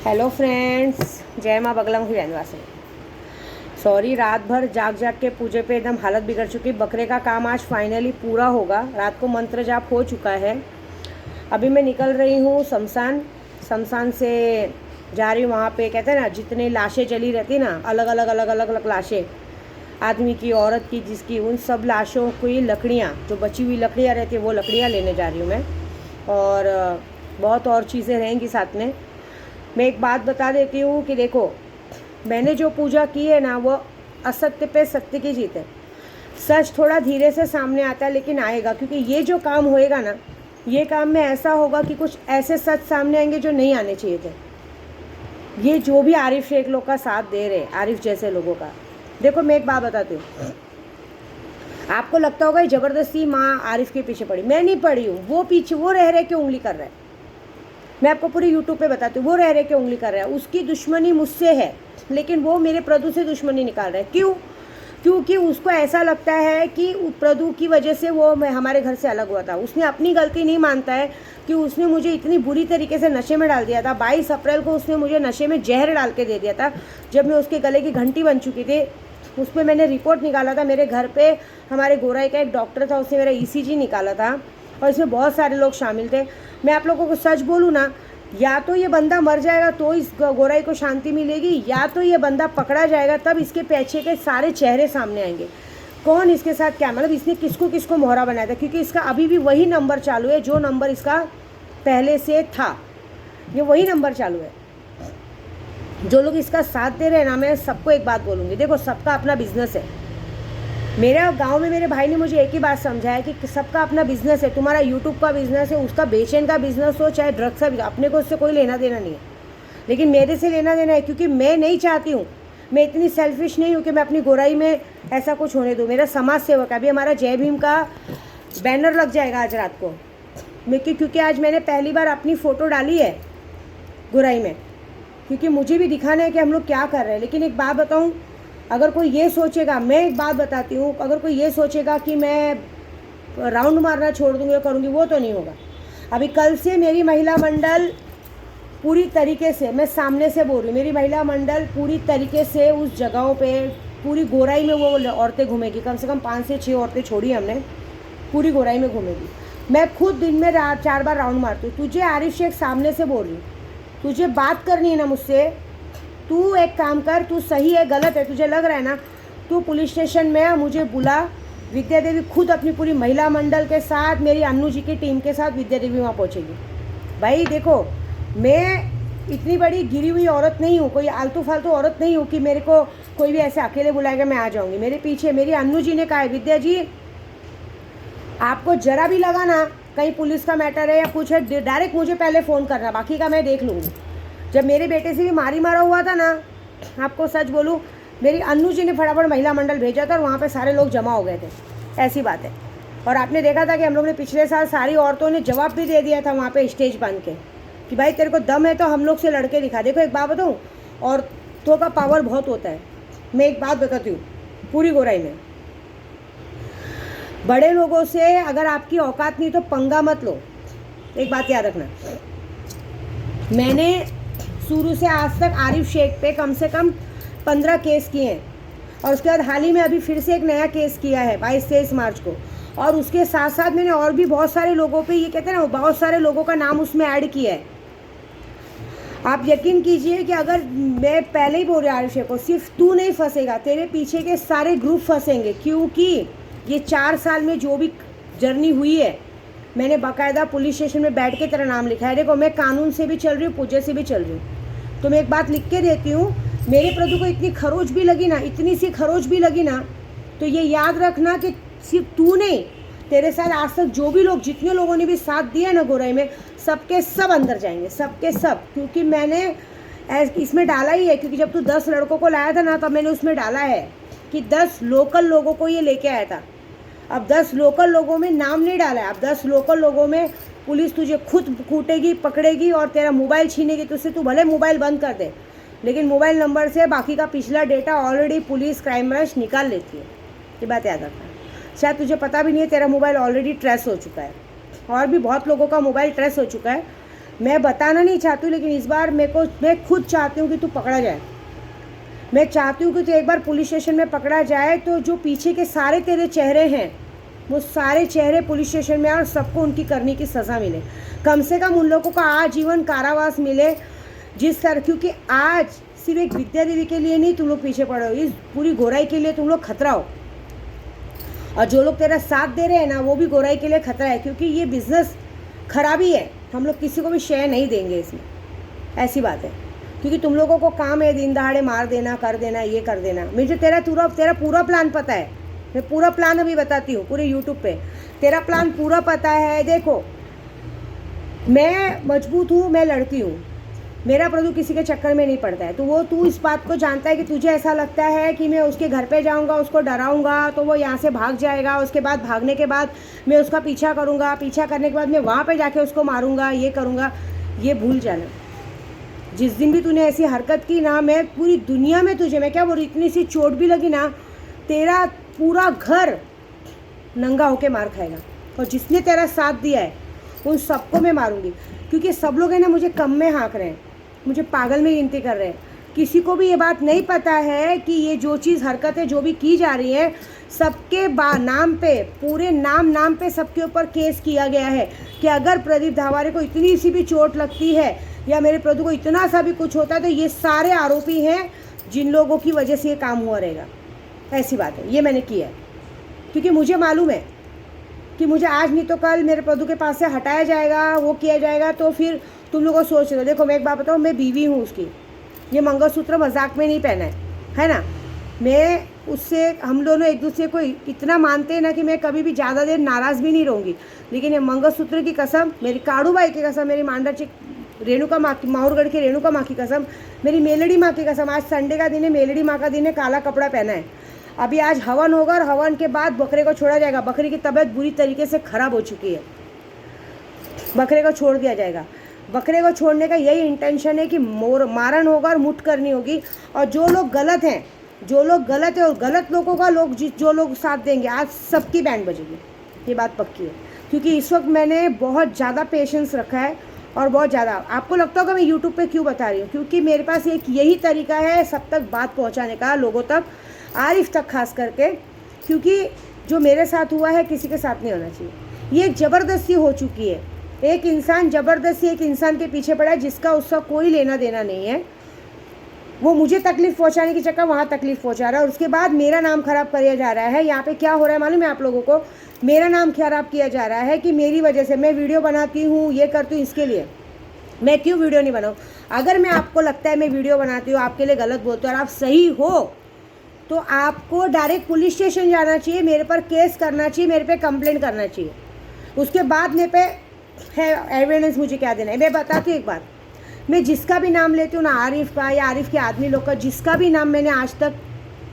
Hello friends, जय माँ बगलम की वैनवासी। सॉरी, रात भर जाग जाग के पूजे पे एकदम हालत बिगड़ चुकी। बकरे का काम आज फाइनली पूरा होगा। रात को मंत्र जाप हो चुका है। अभी मैं निकल रही हूँ शमशान से जा रही हूँ। वहाँ पे कहते हैं ना, जितने लाशें जली रहती ना, अलग अलग लाशें, आदमी की, औरत की, जिसकी, उन सब लाशों की लकड़ियाँ, जो बची हुई लकड़ियाँ रहती है, वो लकड़ियाँ लेने जा रही हूँ मैं। और बहुत और चीज़ें रहेंगी साथ में। मैं एक बात बता देती हूँ कि देखो, मैंने जो पूजा की है ना, वो असत्य पे सत्य की जीत है। सच थोड़ा धीरे से सामने आता है, लेकिन आएगा, क्योंकि ये जो काम होएगा ना, ये काम में ऐसा होगा कि कुछ ऐसे सच सामने आएंगे जो नहीं आने चाहिए थे। ये जो भी आरिफ शेख लोग का साथ दे रहे, आरिफ जैसे लोगों का, देखो मैं एक बात बताती हूँ। आपको लगता होगा ज़बरदस्ती माँ आरिफ के पीछे पड़ी। मैं नहीं पड़ी हूँ। वो पीछे, वो रह के उंगली कर रहा है। मैं आपको पूरी यूट्यूब पे बताती हूँ। वो रह के उंगली कर रहा है। उसकी दुश्मनी मुझसे है, लेकिन वो मेरे प्रदू से दुश्मनी निकाल रहा है। क्यों? क्योंकि उसको ऐसा लगता है कि प्रदू की वजह से वो हमारे घर से अलग हुआ था। उसने अपनी गलती नहीं मानता है कि उसने मुझे इतनी बुरी तरीके से नशे में डाल दिया था। 22 अप्रैल को उसने मुझे नशे में जहर डाल के दे दिया था, जब मैं उसके गले की घंटी बन चुकी थी। उस पर मैंने रिपोर्ट निकाला था। मेरे घर पे हमारे गोराई का एक डॉक्टर था, उसने मेरा ECG निकाला था, और इसमें बहुत सारे लोग शामिल थे। मैं आप लोगों को सच बोलूँ ना, या तो ये बंदा मर जाएगा तो इस गोराई को शांति मिलेगी, या तो ये बंदा पकड़ा जाएगा, तब इसके पीछे के सारे चेहरे सामने आएंगे। कौन इसके साथ क्या, मतलब इसने किसको किसको मोहरा बनाया था। क्योंकि इसका अभी भी वही नंबर चालू है जो नंबर इसका पहले से था। ये वही नंबर चालू है। जो लोग इसका साथ दे रहे हैं ना, मैं सबको एक बात बोलूँगी, देखो सबका अपना बिजनेस है। मेरा गांव में मेरे भाई ने मुझे एक ही बात समझाया कि सबका अपना बिजनेस है। तुम्हारा यूट्यूब का बिजनेस है, उसका बेचैन का बिजनेस हो, चाहे ड्रग्स का, अपने को उससे कोई लेना देना नहीं है। लेकिन मेरे से लेना देना है, क्योंकि मैं नहीं चाहती हूँ, मैं इतनी सेल्फिश नहीं हूँ कि मैं अपनी गोराई में ऐसा कुछ होने दूँ। मेरा समाज सेवक है। अभी हमारा जय भीम का बैनर लग जाएगा आज रात को, क्योंकि आज मैंने पहली बार अपनी फ़ोटो डाली है गोराई में, क्योंकि मुझे भी दिखाना है कि हम लोग क्या कर रहे हैं। लेकिन एक बात बताऊँ, अगर कोई ये सोचेगा, मैं एक बात बताती हूँ, अगर कोई ये सोचेगा कि मैं राउंड मारना छोड़ दूँगी या करूँगी, वो तो नहीं होगा। अभी कल से मेरी महिला मंडल पूरी तरीके से, मैं सामने से बोल रही हूँ, मेरी महिला मंडल पूरी तरीके से उस जगहों पे, पूरी गोराई में वो औरतें घूमेगी। कम से कम 5 से 6 औरतें छोड़ी हमने, पूरी गोराई में घूमेगी। मैं खुद दिन में 4 बार राउंड मारती हूँ। तुझे आरिफ शेख सामने से बोल रही हूँ, तुझे बात करनी है ना मुझसे, तू एक काम कर, तू सही है गलत है तुझे लग रहा है ना, तू पुलिस स्टेशन में आ, मुझे बुला। विद्या देवी खुद अपनी पूरी महिला मंडल के साथ, मेरी अन्नू जी की टीम के साथ विद्या देवी वहाँ पहुँचेगी। भाई देखो, मैं इतनी बड़ी गिरी हुई औरत नहीं हूँ, कोई आलतू फालतू औरत नहीं हूँ कि मेरे को कोई भी ऐसे अकेले बुलाएगा मैं आ जाऊँगी। मेरे पीछे मेरी अन्नू जी ने कहा है, विद्या जी आपको जरा भी लगा ना कहीं पुलिस का मैटर है या कुछ है, डायरेक्ट मुझे पहले फ़ोन करना, बाकी का मैं देख लूँगी। जब मेरे बेटे से भी मारा हुआ था ना, आपको सच बोलूँ, मेरी अन्नू जी ने फटाफट महिला मंडल भेजा था और वहाँ पे सारे लोग जमा हो गए थे। ऐसी बात है। और आपने देखा था कि हम लोग ने पिछले साल सारी औरतों ने जवाब भी दे दिया था वहाँ पे स्टेज बन के, कि भाई तेरे को दम है तो हम लोग से लड़के दिखा। देखो एक बात बताऊँ, औरतों का पावर बहुत होता है। मैं एक बात बताती हूँ, पूरी गोराई में बड़े लोगों से अगर आपकी औकात नहीं तो पंगा मत लो। एक बात याद रखना, मैंने शुरू से आज तक आरिफ शेख पे कम से कम 15 केस किए हैं, और उसके बाद हाल ही में अभी फिर से एक नया केस किया है 22-23 मार्च को। और उसके साथ साथ मैंने और भी बहुत सारे लोगों पे, ये कहते हैं ना, बहुत सारे लोगों का नाम उसमें ऐड किया है। आप यकीन कीजिए कि अगर, मैं पहले ही बोल रही हूँ आरिफ शेख को, सिर्फ तू नहीं फंसेगा, तेरे पीछे के सारे ग्रुप फंसेंगे। क्योंकि ये 4 साल में जो भी जर्नी हुई है, मैंने बाकायदा पुलिस स्टेशन में बैठ के तेरा नाम लिखा है। देखो मैं कानून से भी चल रही हूँ, पूजे से भी चल रही हूँ। तो मैं एक बात लिख के देती हूँ, मेरे प्रभु को इतनी खरोच भी लगी ना, इतनी सी खरोच भी लगी ना, तो ये याद रखना कि सिर्फ तू नहीं, तेरे साथ आज तक जो भी लोग, जितने लोगों ने भी साथ दिया ना गोराई में, सबके सब अंदर जाएंगे, सबके सब। क्योंकि मैंने इसमें डाला ही है, क्योंकि जब तू 10 लड़कों को लाया था ना, तब मैंने उसमें डाला है कि 10 लोकल लोगों को ये लेके आया था। अब 10 लोकल लोगों में नाम नहीं डाला है। अब 10 लोकल लोगों में पुलिस तुझे खुद कूटेगी, पकड़ेगी और तेरा मोबाइल छीनेगी। तुझसे तू भले मोबाइल बंद कर दे, लेकिन मोबाइल नंबर से बाकी का पिछला data already police crime branch निकाल लेती है। ये बात याद रखना। शायद तुझे पता भी नहीं है, तेरा मोबाइल ऑलरेडी ट्रेस हो चुका है, और भी बहुत लोगों का मोबाइल ट्रेस हो चुका है। मैं बताना नहीं चाहती हूँ, लेकिन इस बार मैं खुद चाहती हूँ कि तू पकड़ा जाए। मैं चाहती हूँ कि तू एक बार पुलिस स्टेशन में पकड़ा जाए, तो जो पीछे के सारे तेरे चेहरे हैं वो सारे चेहरे पुलिस स्टेशन में और सबको उनकी करने की सज़ा मिले। कम से कम उन लोगों को आजीवन कारावास मिले जिस तरह, क्योंकि आज सिर्फ एक विद्या दीदी के लिए नहीं तुम लोग पीछे पड़े हो, इस पूरी गोराई के लिए तुम लोग खतरा हो। और जो लोग तेरा साथ दे रहे हैं ना, वो भी गोराई के लिए खतरा है, क्योंकि ये बिज़नेस खराबी है। हम लोग किसी को भी शेयर नहीं देंगे इसमें, ऐसी बात है। क्योंकि तुम लोगों को काम है दिन दहाड़े मार देना, कर देना, ये कर देना। मुझे तेरा पूरा प्लान पता है। मैं पूरा प्लान अभी बताती हूँ पूरे यूट्यूब पे। तेरा प्लान पूरा पता है। देखो, मैं मजबूत हूँ, मैं लड़ती हूँ, मेरा प्रभु किसी के चक्कर में नहीं पड़ता है। तो वो तू इस बात को जानता है कि तुझे ऐसा लगता है कि मैं उसके घर पे जाऊंगा, उसको डराऊंगा तो वो यहाँ से भाग जाएगा, उसके बाद भागने के बाद मैं उसका पीछा करूँगा, पीछा करने के बाद मैं वहाँ पे जाके उसको मारूंगा, ये करूँगा। ये भूल जाना। जिस दिन भी तूने ऐसी हरकत की ना, मैं पूरी दुनिया में तुझे, मैं क्या बोल रही, इतनी सी चोट भी लगी ना, तेरा पूरा घर नंगा होके मार खाएगा। और जिसने तेरा साथ दिया है उन सबको मैं मारूंगी, क्योंकि सब लोग है ना मुझे कम में हाँक रहे हैं, मुझे पागल में गिनती कर रहे हैं। किसी को भी ये बात नहीं पता है कि ये जो चीज़ हरकतें जो भी की जा रही है, सबके नाम पे, पूरे नाम पे सबके ऊपर केस किया गया है कि अगर प्रदीप धावारे को इतनी सी भी चोट लगती है या मेरे प्रदीप को इतना सा भी कुछ होता है, तो ये सारे आरोपी हैं जिन लोगों की वजह से ये काम हुआ रहेगा। ऐसी बात है, ये मैंने किया है, क्योंकि मुझे मालूम है कि मुझे आज नहीं तो कल मेरे प्रभु के पास से हटाया जाएगा, वो किया जाएगा। तो फिर तुम लोगों को सोच रहे, देखो मैं एक बात बताऊँ, मैं बीवी हूँ उसकी। ये मंगलसूत्र मजाक में नहीं पहना है ना। मैं उससे, हम दोनों एक दूसरे को इतना मानते हैं ना कि मैं कभी भी ज़्यादा देर नाराज़ भी नहीं रहूँगी। लेकिन ये मंगलसूत्र की कसम, मेरी काड़ू बाई की कसम, मेरी मांडरची रेणुका माँ की, माहौरगढ़ की रेणुका माँ की कसम, मेरी मेलड़ी माँ की कसम, आज संडे का दिन है, मेलड़ी माँ का दिन है, काला कपड़ा पहना है। अभी आज हवन होगा और हवन के बाद बकरे को छोड़ा जाएगा। बकरी की तबीयत बुरी तरीके से ख़राब हो चुकी है, बकरे को छोड़ दिया जाएगा। बकरे को छोड़ने का यही इंटेंशन है कि मारन होगा और मुठ करनी होगी। और जो लोग गलत हैं, जो लोग गलत है और गलत लोगों का जो लोग साथ देंगे, आज सबकी बैंड बजेगी, ये बात पक्की है। क्योंकि इस वक्त मैंने बहुत ज़्यादा पेशेंस रखा है और बहुत ज़्यादा, आपको लगता होगा मैं यूट्यूब पे क्यों बता रही हूँ, क्योंकि मेरे पास एक यही तरीका है सब तक बात पहुँचाने का, लोगों तक, आरिफ तक खास करके। क्योंकि जो मेरे साथ हुआ है किसी के साथ नहीं होना चाहिए। ये एक ज़बरदस्ती हो चुकी है। एक इंसान ज़बरदस्ती एक इंसान के पीछे पड़ा है जिसका उसका कोई लेना देना नहीं है। वो मुझे तकलीफ़ पहुंचाने की चक्कर वहाँ तकलीफ़ पहुंचा रहा है और उसके बाद मेरा नाम ख़राब किया जा रहा है। यहाँ पे क्या हो रहा है मालूम है आप लोगों को? मेरा नाम ख़राब किया जा रहा है कि मेरी वजह से मैं वीडियो बनाती हूँ, ये करती हूँ, इसके लिए मैं क्यों वीडियो नहीं बनाऊँ। अगर मैं आपको लगता है मैं वीडियो बनाती हूँ, आपके लिए गलत बोलती हूँ और आप सही हो, तो आपको डायरेक्ट पुलिस स्टेशन जाना चाहिए, मेरे पर केस करना चाहिए, मेरे पे कंप्लेंट करना चाहिए। उसके बाद मेरे पे है एविडेंस मुझे क्या देना है। मैं बताती हूँ एक बात, मैं जिसका भी नाम लेती हूँ ना, आरिफ का या आरिफ के आदमी लोग का, जिसका भी नाम मैंने आज तक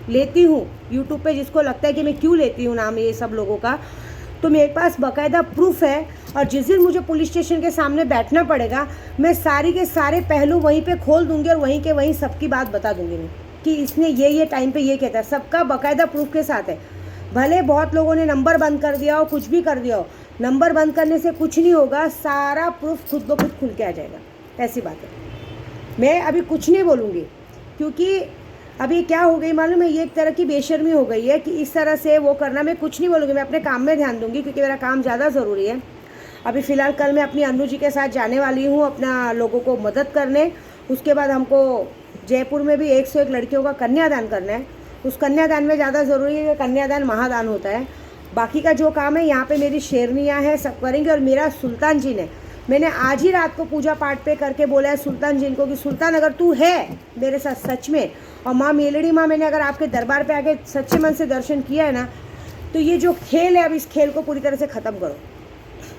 लेती हूँ यूट्यूब पे, जिसको लगता है कि मैं क्यों लेती हूँ नाम ये सब लोगों का, तो मेरे पास बाकायदा प्रूफ है। और जिस दिन मुझे पुलिस स्टेशन के सामने बैठना पड़ेगा, मैं सारी के सारे पहलू वहीं पे खोल दूँगी और वहीं के वहीं सबकी बात बता दूँगी मैं कि इसने ये टाइम पे ये कहता है। सबका बाकायदा प्रूफ के साथ है। भले बहुत लोगों ने नंबर बंद कर दिया हो, कुछ भी कर दिया हो, नंबर बंद करने से कुछ नहीं होगा, सारा प्रूफ खुद ब खुद खुल के आ जाएगा। ऐसी बात है। मैं अभी कुछ नहीं बोलूँगी, क्योंकि अभी क्या हो गई मालूम है, ये एक तरह की बेशर्मी हो गई है कि इस तरह से वो करना। मैं कुछ नहीं बोलूँगी, मैं अपने काम में ध्यान दूँगी, क्योंकि मेरा काम ज़्यादा ज़रूरी है। अभी फ़िलहाल कल मैं अपनी अनु जी के साथ जाने वाली हूँ अपना लोगों को मदद करने। उसके बाद हमको जयपुर में भी 101 लड़कियों का कन्यादान करना है। उस कन्यादान में ज़्यादा ज़रूरी है कि कन्यादान महादान होता है। बाकी का जो काम है यहाँ पे मेरी शेरनियाँ हैं, सब करेंगे। और मेरा सुल्तान जी ने, मैंने आज ही रात को पूजा पाठ पे करके बोला है सुल्तान जी को कि सुल्तान अगर तू है मेरे साथ सच में, और माँ मेलड़ी माँ, मैंने अगर आपके दरबार पे आके सच्चे मन से दर्शन किया है ना, तो ये जो खेल है अब इस खेल को पूरी तरह से ख़त्म करो।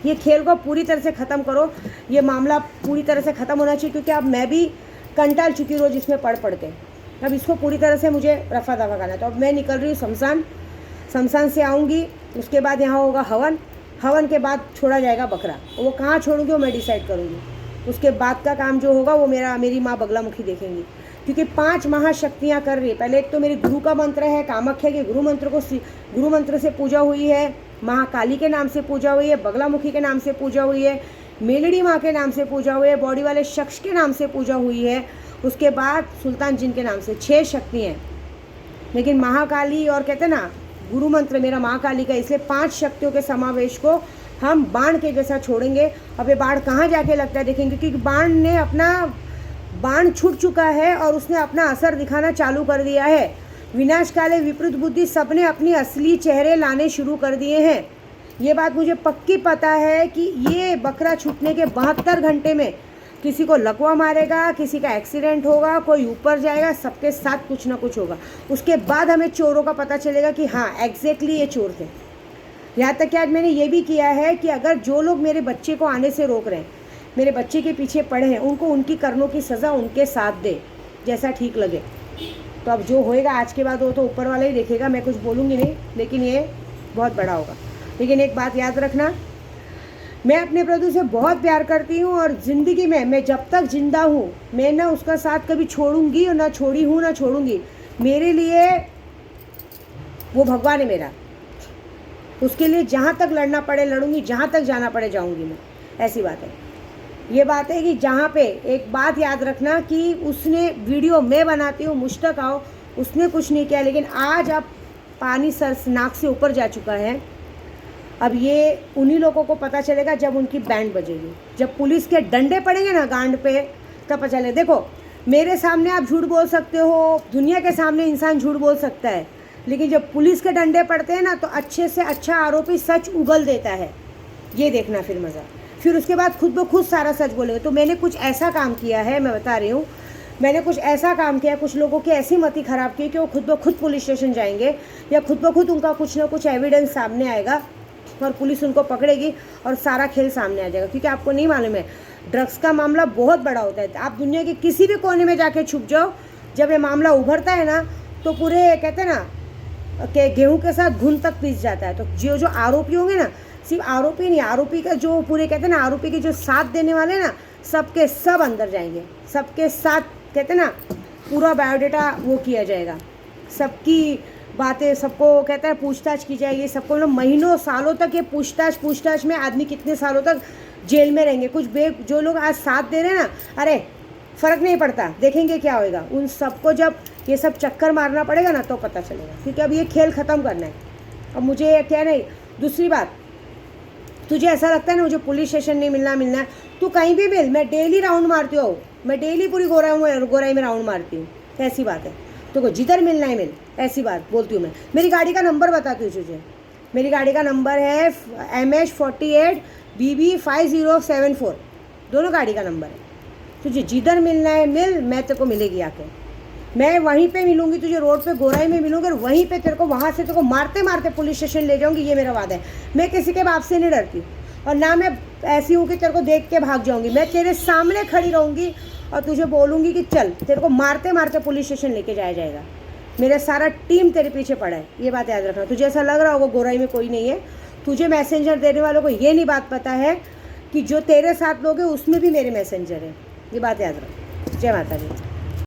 ये खेल को पूरी तरह से ख़त्म करो। ये मामला पूरी तरह से ख़त्म होना चाहिए, क्योंकि अब मैं भी कंटाल चुकी रोज़ इसमें पढ़ के। अब इसको पूरी तरह से मुझे रफा दफा करना है। तो अब मैं निकल रही हूँ शमशान से आऊँगी। उसके बाद यहाँ होगा हवन, हवन के बाद छोड़ा जाएगा बकरा। वो कहाँ छोड़ूंगी वो मैं डिसाइड करूँगी। उसके बाद का काम जो होगा वो मेरी माँ बगलामुखी देखेंगी, क्योंकि 5 महाशक्तियाँ कर रही है। पहले एक तो मेरी गुरु का मंत्र है, कामाख्या के गुरु मंत्र से पूजा हुई है, महाकाली के नाम से पूजा हुई है, बगलामुखी के नाम से पूजा हुई है, मेलड़ी माँ के नाम से पूजा हुई है, बॉडी वाले शख्स के नाम से पूजा हुई है, उसके बाद सुल्तान जिन के नाम से 6 शक्ति हैं। लेकिन महाकाली और कहते हैं ना गुरु मंत्र मेरा महाकाली का, इसलिए 5 शक्तियों के समावेश को हम बाण के जैसा छोड़ेंगे। अब ये बाण कहाँ जाके लगता है देखेंगे, क्योंकि बाण छूट चुका है और उसने अपना असर दिखाना चालू कर दिया है। विनाशकाले विपरीत बुद्धि सबने अपनी असली चेहरे लाने शुरू कर दिए हैं। ये बात मुझे पक्की पता है कि ये बकरा छूटने के 72 घंटे में किसी को लकवा मारेगा, किसी का एक्सीडेंट होगा, कोई ऊपर जाएगा, सबके साथ कुछ ना कुछ होगा। उसके बाद हमें चोरों का पता चलेगा कि हाँ एग्जैक्टली ये चोर थे। यहाँ तक कि आज मैंने ये भी किया है कि अगर जो लोग मेरे बच्चे को आने से रोक रहे हैं, मेरे बच्चे के पीछे पड़े हैं, उनको उनकी कर्मों की सज़ा उनके साथ दे, जैसा ठीक लगे। तो अब जो होएगा आज के बाद वो तो ऊपर वाला ही देखेगा, मैं कुछ बोलूँगी नहीं, लेकिन ये बहुत बड़ा होगा। लेकिन एक बात याद रखना, मैं अपने प्रभु से बहुत प्यार करती हूँ और ज़िंदगी में मैं जब तक जिंदा हूँ मैं ना उसका साथ कभी छोड़ूंगी और ना छोड़ी हूँ ना छोड़ूंगी। मेरे लिए वो भगवान है मेरा, उसके लिए जहाँ तक लड़ना पड़े लड़ूंगी, जहाँ तक जाना पड़े जाऊँगी मैं। ऐसी बात है। ये बात है कि जहाँ पे एक बात याद रखना कि उसने वीडियो मैं बनाती हूँ मुझ तक आओ, उसने कुछ नहीं किया, लेकिन आज अब पानी सर नाक से ऊपर जा चुका है। अब ये उन्हीं लोगों को पता चलेगा जब उनकी बैंड बजेगी, जब पुलिस के डंडे पड़ेंगे ना गांड पे, तब पता चले। देखो मेरे सामने आप झूठ बोल सकते हो, दुनिया के सामने इंसान झूठ बोल सकता है, लेकिन जब पुलिस के डंडे पड़ते हैं ना तो अच्छे से अच्छा आरोपी सच उगल देता है। ये देखना फिर मज़ा, फिर उसके बाद खुद ब खुद सारा सच बोलेंगे। तो मैंने कुछ ऐसा काम किया है, मैं बता रही हूँ, मैंने कुछ ऐसा काम किया, कुछ लोगों की ऐसी मति ख़राब की कि वो खुद ब खुद पुलिस स्टेशन जाएंगे या खुद ब खुद उनका कुछ ना कुछ एविडेंस सामने आएगा और पुलिस उनको पकड़ेगी और सारा खेल सामने आ जाएगा। क्योंकि आपको नहीं मालूम है, ड्रग्स का मामला बहुत बड़ा होता है। आप दुनिया के किसी भी कोने में जाके छुप जाओ, जब ये मामला उभरता है ना तो पूरे कहते हैं ना कि गेहूं के साथ घुन तक पीस जाता है। तो जो आरोपी होंगे ना, सिर्फ आरोपी नहीं, आरोपी का जो पूरे कहते हैं ना, आरोपी के जो साथ देने वाले ना, सबके सब अंदर जाएंगे, सबके साथ कहते हैं ना पूरा बायोडाटा वो किया जाएगा, सबकी बातें, सबको कहते हैं पूछताछ की जाएगी, सबको मतलब महीनों सालों तक ये पूछताछ में आदमी कितने सालों तक जेल में रहेंगे। कुछ जो लोग आज साथ दे रहे हैं ना, अरे फ़र्क नहीं पड़ता, देखेंगे क्या होएगा। उन सबको जब ये सब चक्कर मारना पड़ेगा ना तो पता चलेगा, क्योंकि अब ये खेल ख़त्म करना है। अब मुझे क्या नहीं, दूसरी बात, तुझे ऐसा लगता है ना मुझे पुलिस स्टेशन नहीं मिलना है, तू कहीं भी मिल, मैं डेली राउंड मारती हूँ, मैं डेली पूरी गोराई में राउंड मारती हूँ। ऐसी बात है, तो जिधर मिलना है मिल, ऐसी बात बोलती हूँ मैं। मेरी गाड़ी का नंबर बताती हूँ तुझे, मेरी गाड़ी का नंबर है MH48 BB 5074, दोनों गाड़ी का नंबर है। तुझे जिधर मिलना है मिल, मैं तेरे को मिलेगी आके, मैं वहीं पे मिलूंगी तुझे, रोड पे गोराई में मिलूंगी और वहीं पे तेरे को वहाँ से तेरे को मारते मारते पुलिस स्टेशन ले जाऊंगी। ये मेरा वादा है। मैं किसी के बाप से नहीं डरती और ना मैं ऐसी हूँ कि तेरे को देख के भाग जाऊँगी। मैं तेरे सामने खड़ी रहूँगी और तुझे बोलूँगी कि चल, तेरे को मारते मारते पुलिस स्टेशन लेके जाया जाएगा। मेरा सारा टीम तेरे पीछे पड़ा है, ये बात याद रखना। तुझे ऐसा लग रहा होगा गोराई में कोई नहीं है, तुझे मैसेंजर देने वालों को ये नहीं बात पता है कि जो तेरे साथ लोग हैं उसमें भी मेरे मैसेंजर हैं। ये बात याद रख। जय माता दी।